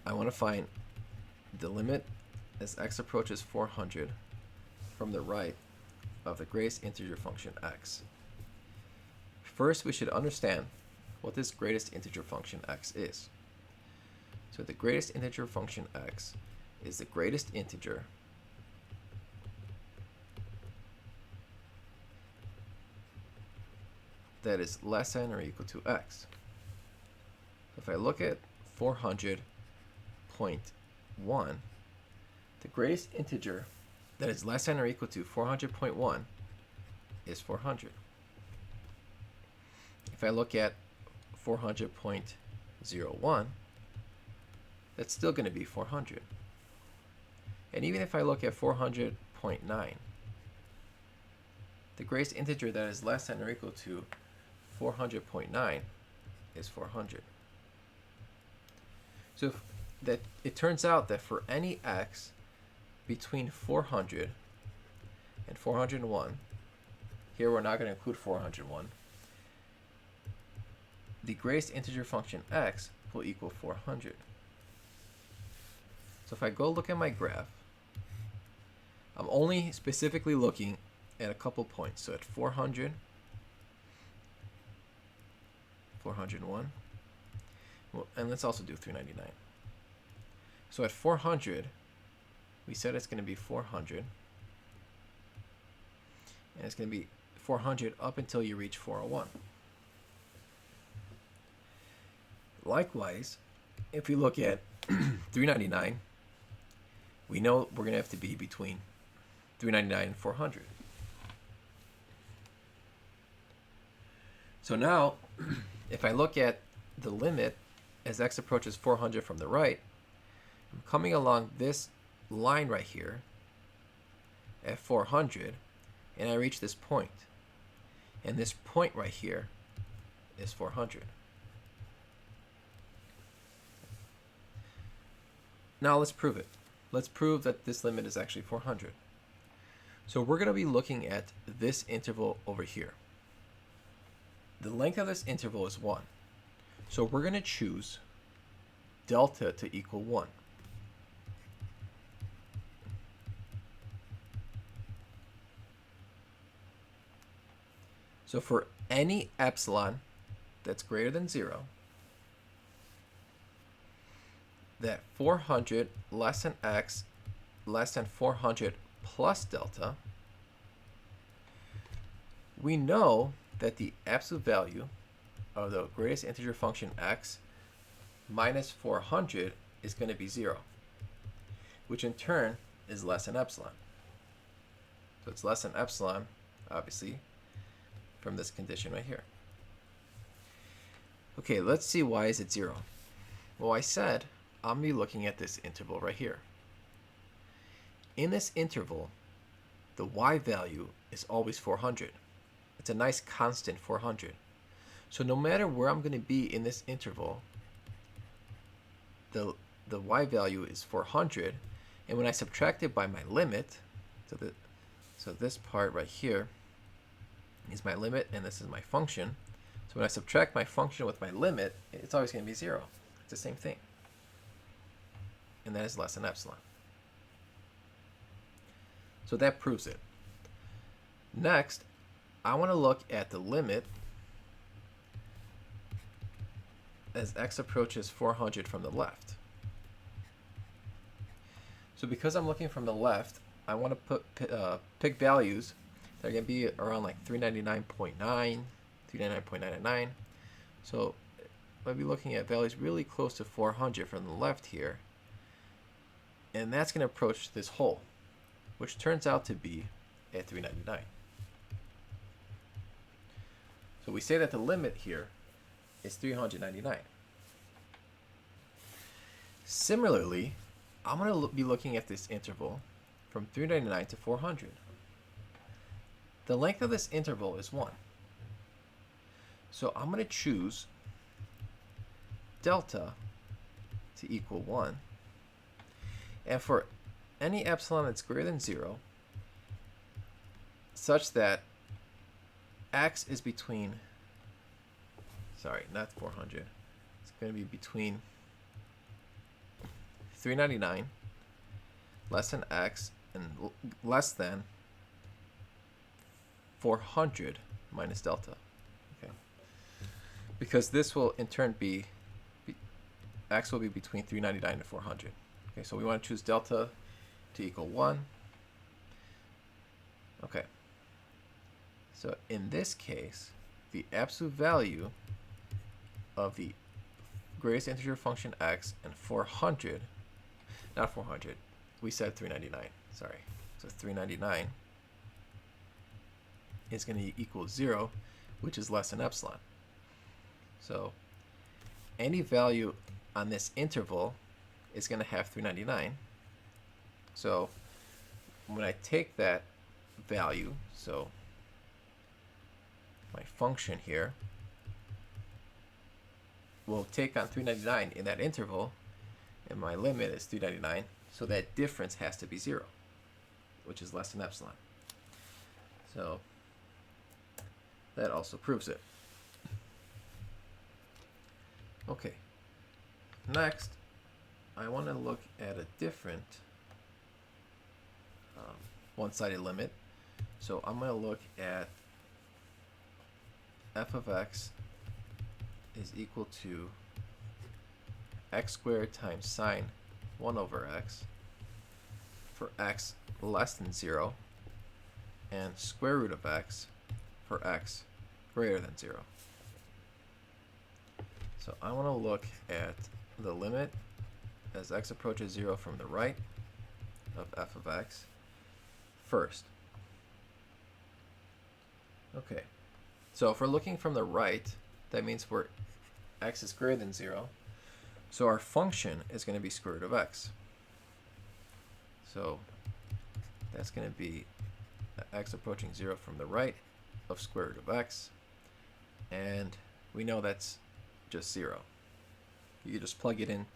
I want to find the limit as x approaches 400 from the right of the greatest integer function x. First, we should understand what this greatest integer function x is. So the greatest integer function x is the greatest integer that is less than or equal to x. If I look at 400.1, the greatest integer that is less than or equal to 400.1 is 400. If I look at 400.01, that's still going to be 400. And even if I look at 400.9, the greatest integer that is less than or equal to 400.9 is 400. So that it turns out that for any x between 400 and 401, here we're not going to include 401, the greatest integer function x will equal 400. So if I go look at my graph, I'm only specifically looking at a couple points. So at 400, 401, well, and let's also do 399. So at 400, we said it's going to be 400, and it's going to be 400 up until you reach 401. Likewise, if we look at 399, we know we're going to have to be between 399 and 400. So now, if I look at the limit as x approaches 400 from the right, I'm coming along this line right here at 400, and I reach this point. And this point right here is 400. Now let's prove it. Let's prove that this limit is actually 400. So we're going to be looking at this interval over here. The length of this interval is 1. So we're going to choose delta to equal 1. So for any epsilon that's greater than 0, that 400 less than x less than 400 plus delta, we know that the absolute value of the greatest integer function x minus 400 is going to be 0, which in turn is less than epsilon. So it's less than epsilon, obviously, from this condition right here. Okay, let's see why is it 0. Well, I said I'm going to be looking at this interval right here. In this interval, the y value is always 400. It's a nice constant 400. So no matter where I'm going to be in this interval, the y value is 400, and when I subtract it by my limit, so this part right here is my limit, and this is my function. So when I subtract my function with my limit, it's always going to be 0. It's the same thing. And that is less than epsilon. So that proves it. Next, I want to look at the limit as x approaches 400 from the left. So because I'm looking from the left, I want to pick values that are going to be around like 399.9, 399.999. So I'll be looking at values really close to 400 from the left here. And that's going to approach this hole, which turns out to be at 399. So we say that the limit here is 399. Similarly, I'm going to be looking at this interval from 399 to 400. The length of this interval is 1. So I'm going to choose delta to equal 1. And for any epsilon that's greater than 0, such that x is between, sorry, not 400, it's going to be between 399 less than x and less than 400 minus delta. Okay. Because this will in turn be x will be between 399 and 400. Okay, so we want to choose delta to equal 1. Okay. So in this case, the absolute value of the greatest integer function x and 400, not 400, we said 399, sorry. So 399 is going to equal 0, which is less than epsilon. So any value on this interval is going to have 399. So when I take that value, so my function here will take on 399 in that interval, and my limit is 399, so that difference has to be 0, which is less than epsilon. So that also proves it. Okay, next I want to look at a different one-sided limit. So I'm going to look at f of x is equal to x squared times sine 1 over x for x less than 0, and square root of x for x greater than 0. So I want to look at the limit as x approaches 0 from the right of f of x first. Okay, so if we're looking from the right, that means we're x is greater than 0. So our function is going to be square root of x. So that's going to be x approaching 0 from the right of square root of x. And we know that's just 0. You just plug it in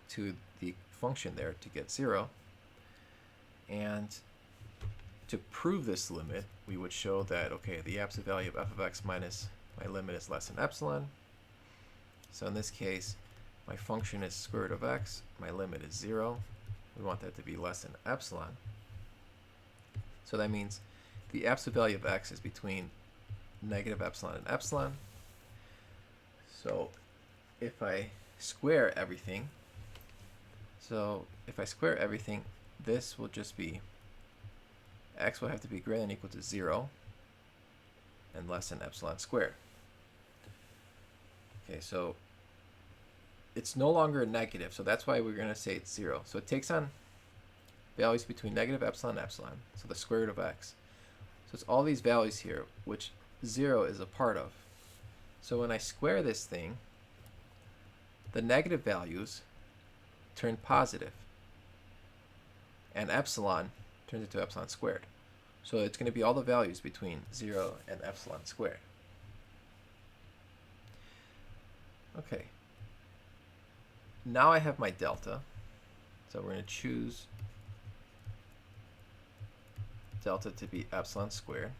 to the function there to get 0. And to prove this limit, we would show that, okay, the absolute value of f of x minus my limit is less than epsilon. So in this case, my function is square root of x, my limit is 0. We want that to be less than epsilon. So that means the absolute value of x is between negative epsilon and epsilon. So if I square everything, this will just be x will have to be greater than or equal to 0 and less than epsilon squared. Okay, so it's no longer negative, so that's why we're going to say it's 0. So it takes on values between negative epsilon and epsilon, so the square root of x. So it's all these values here, which 0 is a part of. So when I square this thing, the negative values turn positive, and epsilon turns into epsilon squared. So it's going to be all the values between 0 and epsilon squared. Okay. Now I have my delta. So we're going to choose delta to be epsilon squared.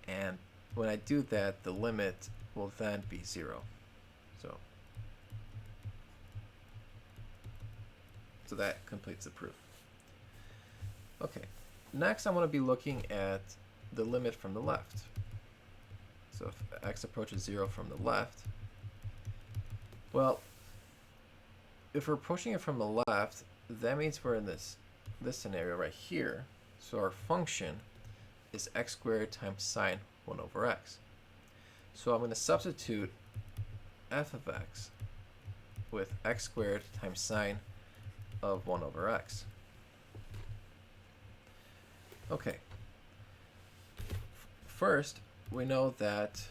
And when I do that, the limit will then be 0. So that completes the proof. Okay, next I want to be looking at the limit from the left. So if x approaches 0 from the left, well, if we're approaching it from the left, that means we're in this scenario right here. So our function is x squared times sine 1 over x. So I'm going to substitute f of x with x squared times sine of 1 over x. Okay. First, we know that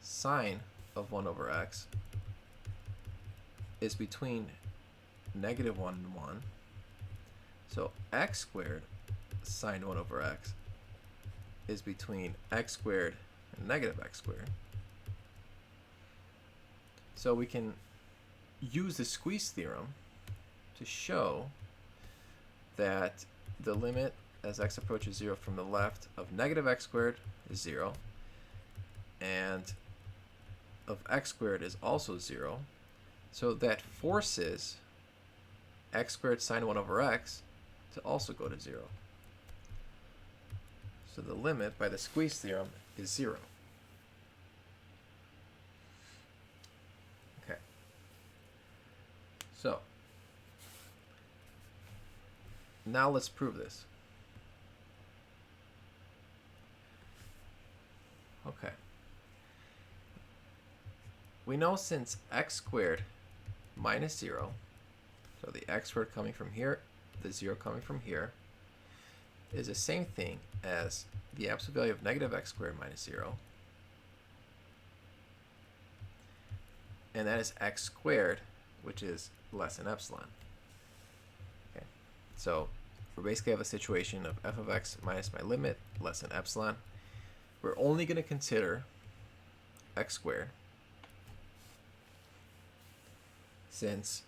sine of 1 over x is between negative 1 and 1. So x squared sine 1 over x is between x squared and negative x squared. So we can use the Squeeze theorem to show that the limit as x approaches 0 from the left of negative x squared is 0, and of x squared is also 0, So that forces x squared sine 1 over x to also go to 0. So the limit by the squeeze theorem is 0. Okay. So now let's prove this. Okay. We know since x squared minus 0, so the x squared coming from here, the 0 coming from here, is the same thing as the absolute value of negative x squared minus 0. And that is x squared, which is less than epsilon. Okay. So we basically have a situation of f of x minus my limit less than epsilon. We're only going to consider x squared since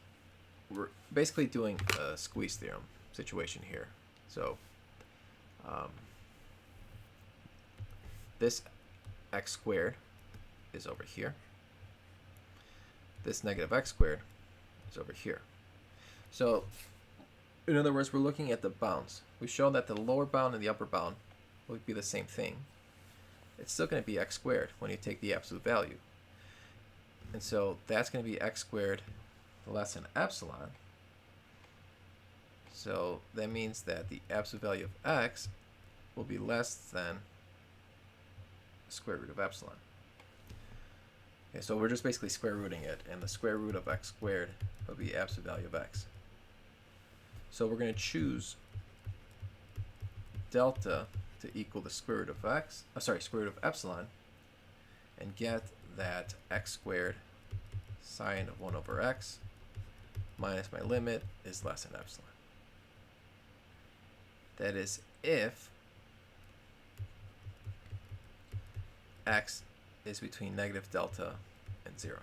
we're basically doing a squeeze theorem situation here. So this x squared is over here. This negative x squared is over here. So in other words, we're looking at the bounds. We shown that the lower bound and the upper bound would be the same thing. It's still going to be x squared when you take the absolute value. And so that's going to be x squared less than epsilon. So that means that the absolute value of x will be less than the square root of epsilon. Okay, so we're just basically square rooting it, and the square root of x squared will be the absolute value of x. So we're going to choose delta to equal the square root of x, square root of epsilon, and get that x squared sine of 1 over x minus my limit is less than epsilon. That is if x is between negative delta and 0.